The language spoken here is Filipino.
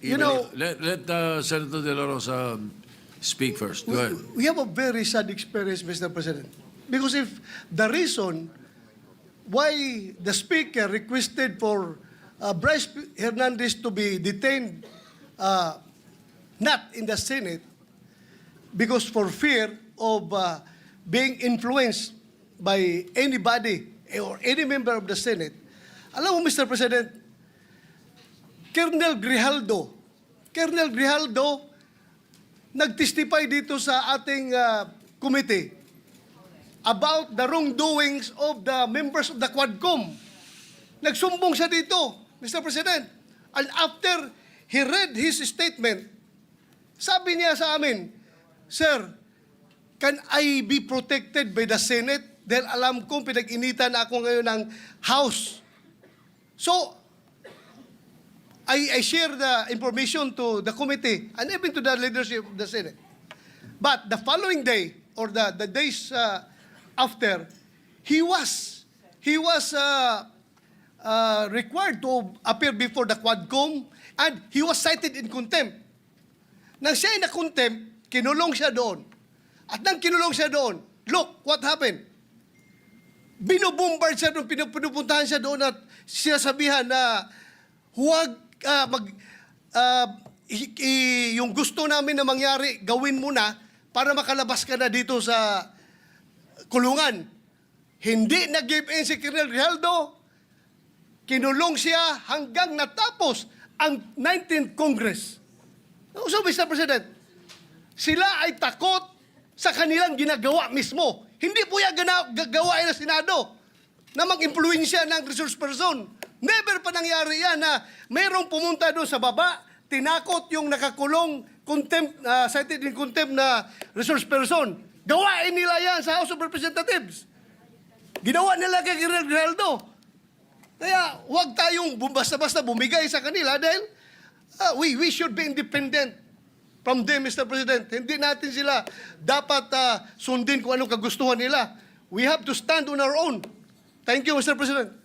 You know, let Senator De La Rosa speak first. Go ahead. we have a very sad experience, Mr. President. Because if the reason why the Speaker requested for Bryce Hernandez to be detained not in the Senate, because for fear of being influenced by anybody or any member of the Senate, alam mo, Mr. President, Colonel Grijaldo, nag-testify dito sa ating committee about the wrongdoings of the members of the Quadcom. Nagsumbong siya dito, Mr. President. And after he read his statement, sabi niya sa amin, Sir, can I be protected by the Senate? Dahil alam kong pinag-initan ako ngayon ng House. So, I share the information to the committee and even to the leadership of the Senate. But the following day, or the days after, he was required to appear before the Quadcom and he was cited in contempt. Nang siya ay na-contempt, kinulong siya doon. At nang kinulong siya doon, look what happened. Binubombard siya doon, pinupuntahan siya doon at sinasabihan na huwag yung gusto namin na mangyari, gawin mo na para makalabas ka na dito sa kulungan. Hindi nag-give in si Colonel Grijaldo. Kinulong siya hanggang natapos ang 19th Congress. So, Mr. President, sila ay takot sa kanilang ginagawa mismo. Hindi po yan gagawain ng Senado na mag-impluensya ng resource person. Never pa nangyari yan na mayroong pumunta doon sa baba, tinakot yung nakakulong contempt, cited in contempt na resource person. Gawain nila yan sa House of Representatives. Ginawa nila kay Colonel Grijaldo. Kaya huwag tayong basta-basta bumigay sa kanila dahil we should be independent from them, Mr. President. Hindi natin sila dapat sundin kung anong kagustuhan nila. We have to stand on our own. Thank you, Mr. President.